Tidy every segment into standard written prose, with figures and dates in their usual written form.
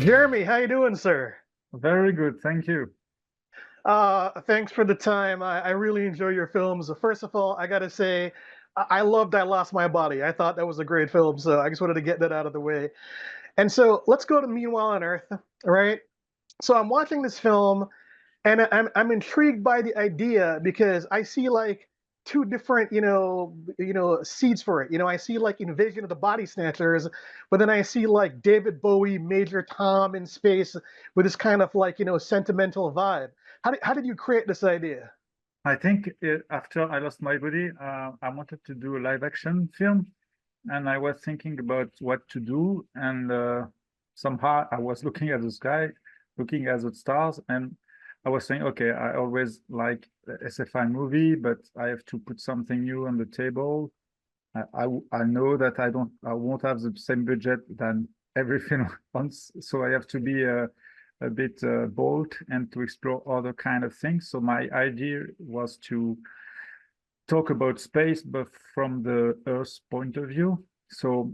Jeremy, how you doing, sir? Very good, thank you. Thanks for the time. I really enjoy your films. First of all, I gotta say, I loved I Lost My Body. I thought that was a great film, so I just wanted to get that out of the way. And so let's go to Meanwhile on Earth, all right? So I'm watching this film, and I'm intrigued by the idea because I see like two different seeds for it. I see like Invasion of the Body Snatchers, but then I see like David Bowie, Major Tom in space with this kind of like sentimental vibe. How did you create this idea? I think after I lost my body, I wanted to do a live action film, and I was thinking about what to do, and somehow I was looking at the sky, looking at the stars, and I was saying, okay, I always like the SFI movie, but I have to put something new on the table. I know that I won't have the same budget than every film wants, so I have to be a bit bold and to explore other kind of things. So my idea was to talk about space, but from the Earth's point of view. So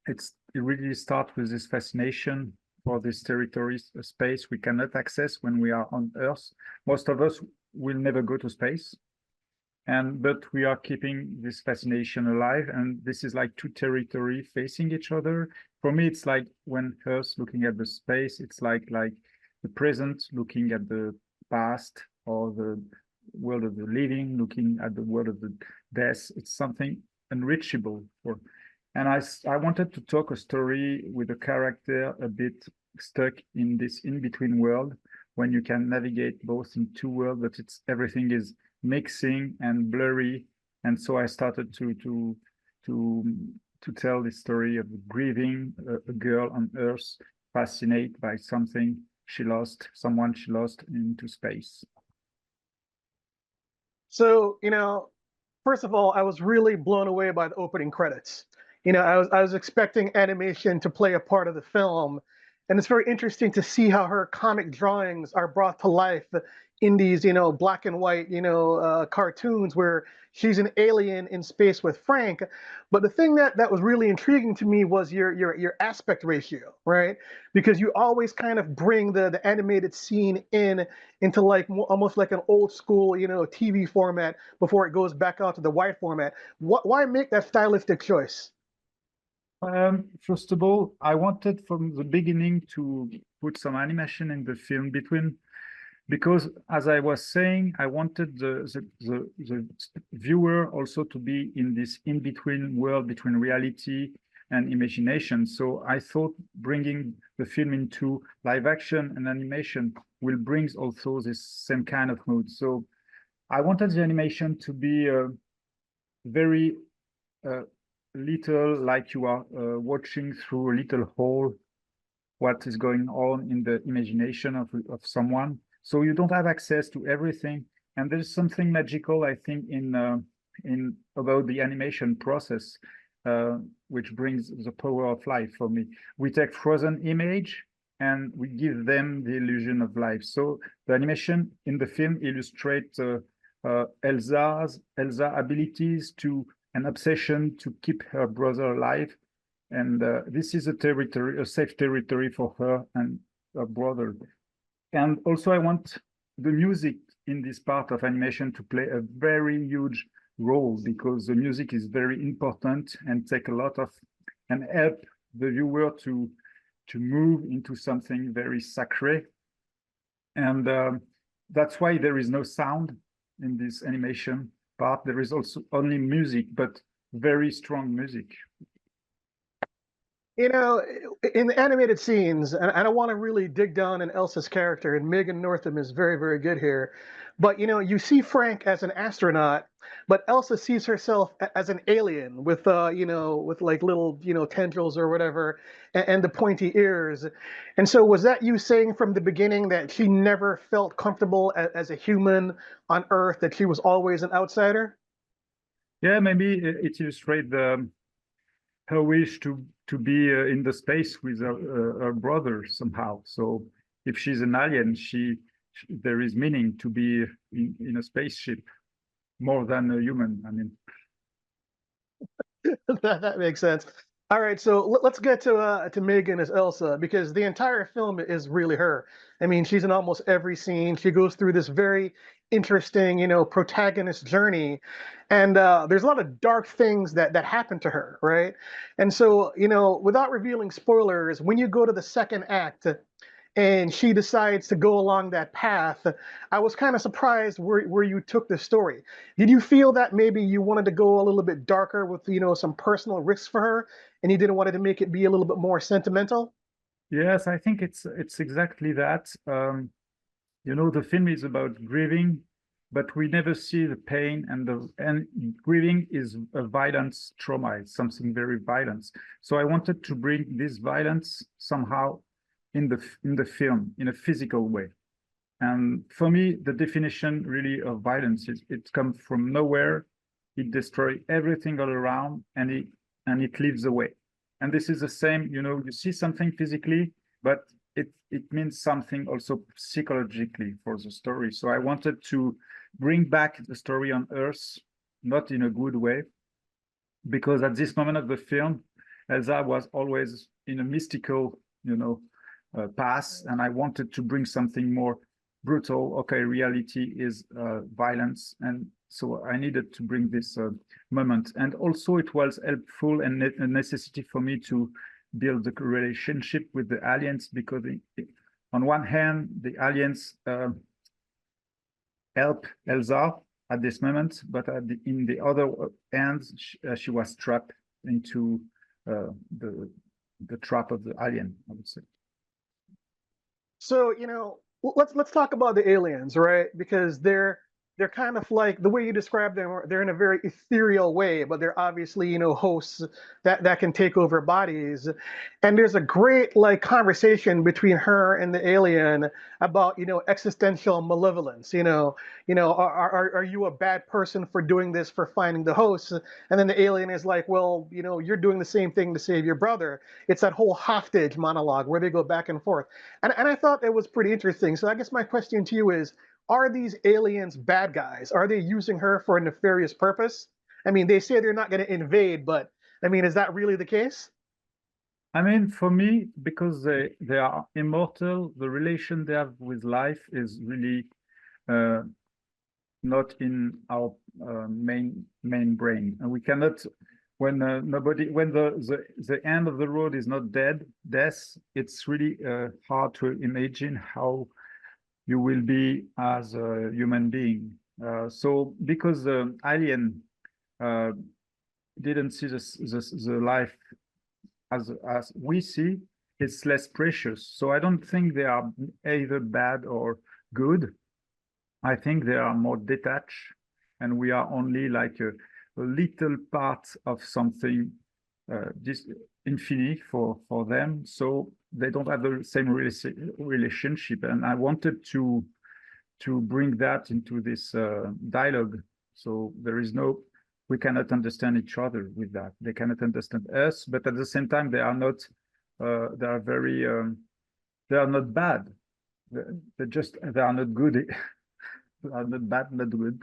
it really starts with this fascination for this territory, space we cannot access when we are on Earth. Most of us will never go to space, and but we are keeping this fascination alive, and this is like two territory facing each other. For me, it's like when Earth looking at the space, it's like the present looking at the past, or the world of the living looking at the world of the death. It's something unreachable for. And I wanted to talk a story with a character a bit stuck in this in-between world, when you can navigate both in two worlds, but it's everything is mixing and blurry. And so I started to to tell the story of grieving a girl on Earth, fascinated by something she lost, someone she lost into space. So, first of all, I was really blown away by the opening credits. I was expecting animation to play a part of the film, and it's very interesting to see how her comic drawings are brought to life in these, black and white, cartoons where she's an alien in space with Frank. But the thing that was really intriguing to me was your aspect ratio, right? Because you always kind of bring the animated scene into like almost like an old school, TV format before it goes back out to the wide format. Why make that stylistic choice? First of all, I wanted from the beginning to put some animation in the film between, because as I was saying, I wanted the viewer also to be in this in-between world between reality and imagination. So I thought bringing the film into live action and animation will bring also this same kind of mood. So I wanted the animation to be very uh, little, like you are watching through a little hole what is going on in the imagination of someone. So you don't have access to everything. And there's something magical, I think, in about the animation process, uh, which brings the power of life for me. We take frozen image and we give them the illusion of life. So the animation in the film illustrates Elsa abilities to an obsession to keep her brother alive, and this is a territory, a safe territory for her and her brother. And also, I want the music in this part of animation to play a very huge role, because the music is very important and take a lot of and help the viewer to move into something very sacred. And that's why there is no sound in this animation part. There is also only music, but very strong music. You know, in the animated scenes, and I don't want to really dig down in Elsa's character, and Megan Northam is very, very good here. But you see Frank as an astronaut, but Elsa sees herself as an alien with, with like little, tendrils or whatever, and the pointy ears. And so, was that you saying from the beginning that she never felt comfortable as a human on Earth, that she was always an outsider? Yeah, maybe it illustrates her wish to be in the space with her brother somehow. So if she's an alien, there is meaning to be in a spaceship more than a human. I mean, That makes sense. All right, so let's get to Megan as Elsa because the entire film is really her. I mean, she's in almost every scene. She goes through this very interesting, protagonist journey, and there's a lot of dark things that happen to her, right? And so, without revealing spoilers, when you go to the second act and she decides to go along that path, I was kind of surprised where you took the story. Did you feel that maybe you wanted to go a little bit darker with, some personal risks for her, and you didn't want it to make it be a little bit more sentimental? Yes, I think it's exactly that. The film is about grieving, but we never see the pain, and grieving is a violence trauma. It's something very violent. So I wanted to bring this violence somehow in the film in a physical way. And for me, the definition really of violence is it comes from nowhere, it destroys everything all around, and it leaves away. And this is the same, you see something physically, but it means something also psychologically for the story. So I wanted to bring back the story on Earth, not in a good way, because at this moment of the film, Elsa was always in a mystical, path, and I wanted to bring something more brutal. Okay, reality is violence, and so I needed to bring this moment. And also it was helpful and a necessity for me to build the relationship with the aliens, because on one hand, the aliens help Elsa at this moment, but in the other hand, she was trapped into the trap of the alien, I would say. So, let's talk about the aliens, right? Because they're kind of like the way you describe them. They're in a very ethereal way, but they're obviously, hosts that can take over bodies. And there's a great like conversation between her and the alien about, existential malevolence. Are you a bad person for doing this, for finding the hosts? And then the alien is like, well, you're doing the same thing to save your brother. It's that whole hostage monologue where they go back and forth. And I thought that was pretty interesting. So I guess my question to you is, are these aliens bad guys? Are they using her for a nefarious purpose? I mean, they say they're not going to invade, but I mean, is that really the case? I mean, for me, because they are immortal, the relation they have with life is really uh, not in our main brain, and we cannot. When when the end of the road is not death, it's really hard to imagine how you will be as a human being. So because the alien uh, didn't see the life as we see, it's less precious. So I don't think they are either bad or good. I think they are more detached, and we are only like a little part of something this infinite for them. So they don't have the same relationship, and I wanted to bring that into this dialogue. So we cannot understand each other with that. They cannot understand us, but at the same time, they are not. They are very. They are not bad. They are not good. They are not bad, not good.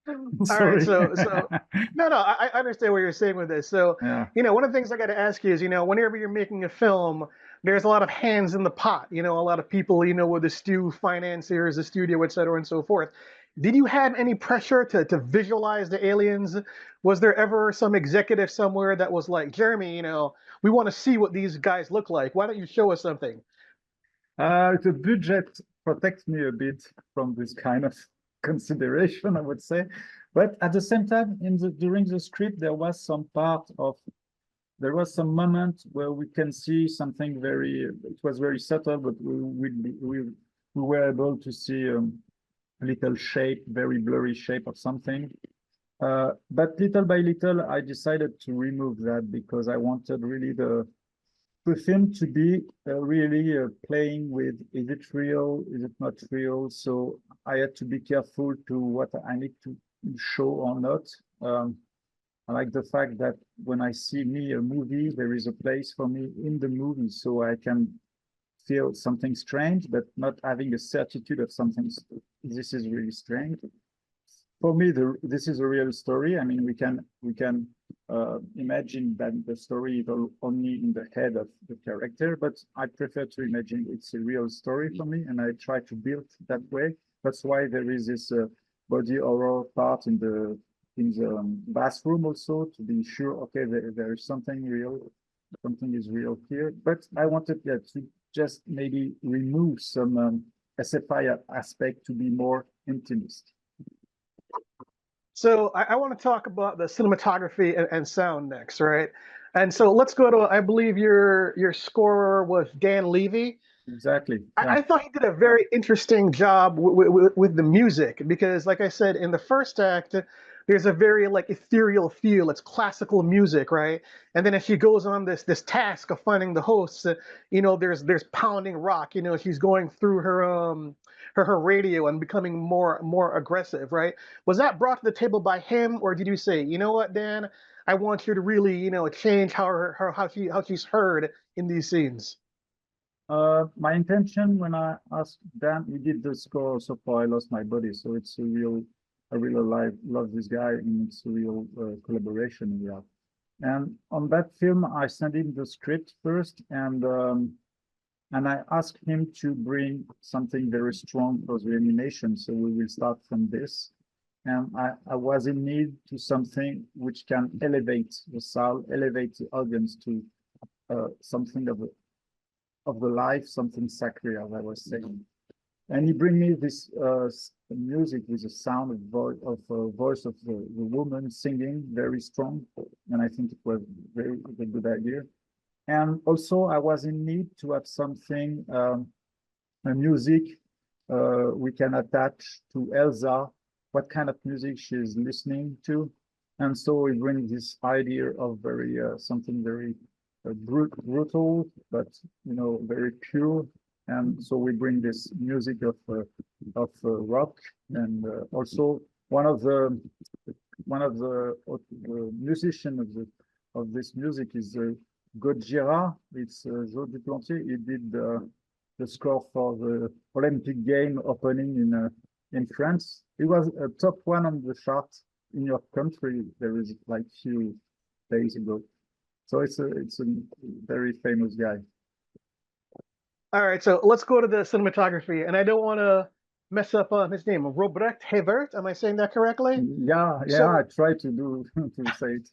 All right, Sorry. so no, I understand what you're saying with this. So, Yeah. one of the things I got to ask you is, whenever you're making a film, there's a lot of hands in the pot. A lot of people, with the stew, financiers, the studio, et cetera, and so forth. Did you have any pressure to visualize the aliens? Was there ever some executive somewhere that was like, Jeremy, we want to see what these guys look like. Why don't you show us something? The budget protects me a bit from this kind of consideration, I would say. But at the same time, during the script, there was some moment where we can see something it was very subtle, but we were able to see a little shape, very blurry shape of something. But little by little, I decided to remove that because I wanted really the film to be really playing with, is it real, is it not real? So I had to be careful to what I need to show or not. I like the fact that when I see a movie, there is a place for me in the movie, so I can feel something strange, but not having a certitude of something. This is really strange. For me, this is a real story. I mean, we can imagine that the story is only in the head of the character, but I prefer to imagine it's a real story for me, and I try to build that way. That's why there is this body horror part in the bathroom also, to be sure, okay, there is something real, something is real here. But I wanted to just maybe remove some SFI aspect to be more intimist. So I want to talk about the cinematography and sound next, right? And so let's go to, I believe your scorer was Dan Levy. Exactly. I thought he did a very interesting job with the music because, like I said, in the first act, there's a very like ethereal feel. It's classical music, right? And then as she goes on this task of finding the hosts, there's pounding rock. She's going through her radio and becoming more aggressive, right? Was that brought to the table by him, or did you say, you know what, Dan, I want you to really change how she's heard in these scenes? My intention when I asked Dan, we did the score so far, I Lost My Body. So it's I really love this guy, and it's a real collaboration we have. And on that film, I sent him the script first, and I asked him to bring something very strong for the animation. So we will start from this. And I was in need to something which can elevate the sound, elevate the audience to something of the life, something sacred, as I was saying. And he bring me this music with the sound of voice of the woman singing, very strong, and I think it was a good idea. And also, I was in need to have something, a music we can attach to Elsa, what kind of music she is listening to, and so we bring this idea of very something very brutal, but very pure. And so we bring this music of rock, and also one of the musician of this music is Gojira. It's Joe Duplantier. He did the score for the Olympic game opening in France. It was a top one on the chart in your country. There is like few days ago. So it's a very famous guy. All right, so let's go to the cinematography, and I don't want to mess up his name, Robrecht Hevert. Am I saying that correctly? Yeah, So, I try to do to say it.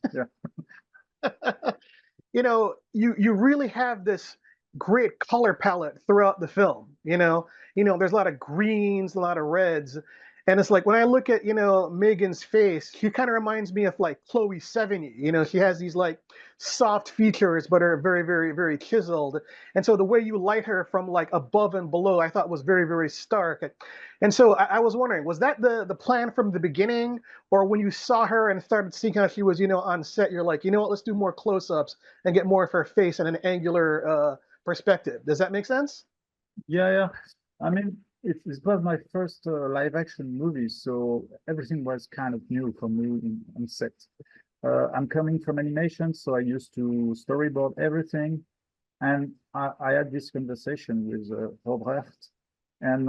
Yeah. you really have this great color palette throughout the film. There's a lot of greens, a lot of reds, and it's like when I look at Megan's face, she kind of reminds me of like Chloe Sevigny. She has these like soft features, but are very, very, very chiseled. And so the way you light her from like above and below, I thought was very, very stark. And so I was wondering, was that the plan from the beginning, or when you saw her and started seeing how she was, on set, you're like, you know what, let's do more close-ups and get more of her face and an angular perspective. Does that make sense? Yeah. I mean, it was my first live action movie, so everything was kind of new for me on set. I'm coming from animation, so I used to storyboard everything. And I had this conversation with Robrecht, and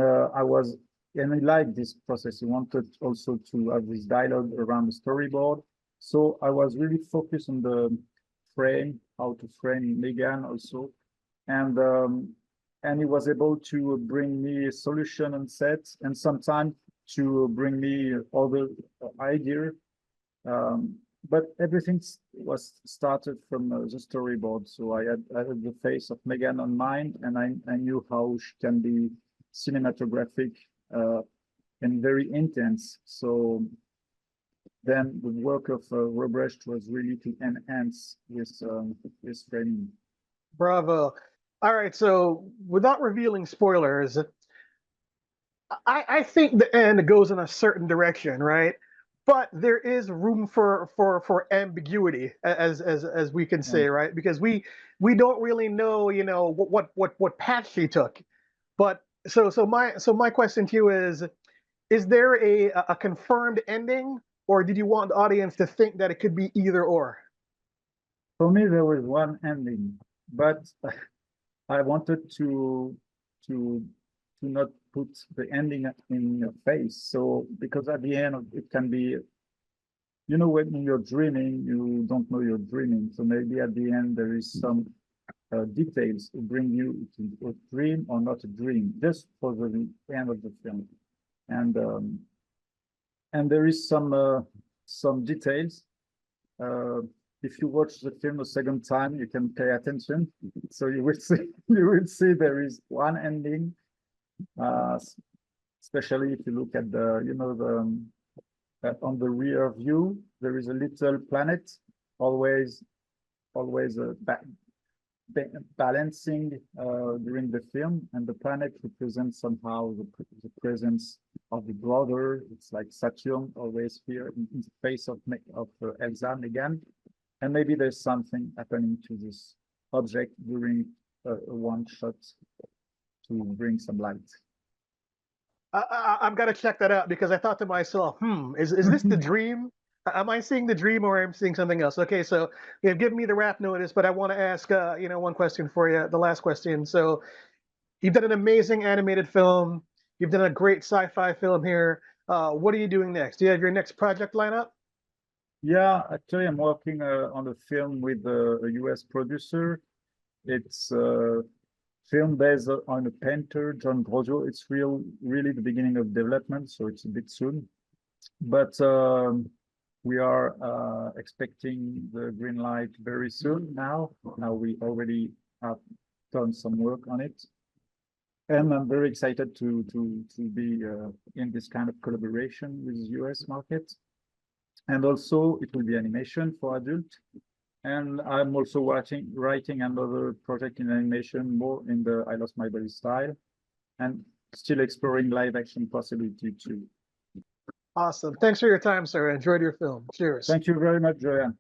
and he liked this process. He wanted also to have this dialogue around the storyboard. So I was really focused on the frame, how to frame Megan also. And he was able to bring me a solution on set, and sometimes to bring me other idea. But everything was started from the storyboard. So I had the face of Megan on mind, and I knew how she can be cinematographic and very intense. So then the work of Robrecht was really to enhance this framing. Bravo. All right, so without revealing spoilers, I think the end goes in a certain direction, right? But there is room for ambiguity, as we can Yeah. say, right? Because we don't really know, what path she took. But so my question to you is there a confirmed ending, or did you want the audience to think that it could be either or? For me, there was one ending, but I wanted to not put the ending in your face. So because at the end it can be you know, when you're dreaming, you don't know you're dreaming. So maybe at the end there is some details to bring you to a dream or not a dream, just for the end of the film. And there is some details. If you watch the film a second time, you can pay attention. So you will see there is one ending, especially if you look at the, you know, on the rear view, there is a little planet, always balancing during the film, and the planet represents somehow the presence of the brother. It's like Saturn, always here in the face of Elsa again. And maybe there's something happening to this object during one shot to bring some light. I've got to check that out, because I thought to myself, is this the dream? Am I seeing the dream, or am I seeing something else? Okay, so you've given me the wrap notice, but I want to ask, one question for you, the last question. So you've done an amazing animated film. You've done a great sci-fi film here. What are you doing next? Do you have your next project lineup? Yeah, actually, I'm working on a film with a US producer. It's a film based on a painter, John Grosjean. It's really the beginning of development, so it's a bit soon. But we are expecting the green light very soon now. Now we already have done some work on it. And I'm very excited to be in this kind of collaboration with the US market. And also it will be animation for adult. And I'm also writing another project in animation, more in the I Lost My Body style, and still exploring live action possibility too. Awesome. Thanks for your time, sir. I enjoyed your film. Cheers. Thank you very much, Joanne.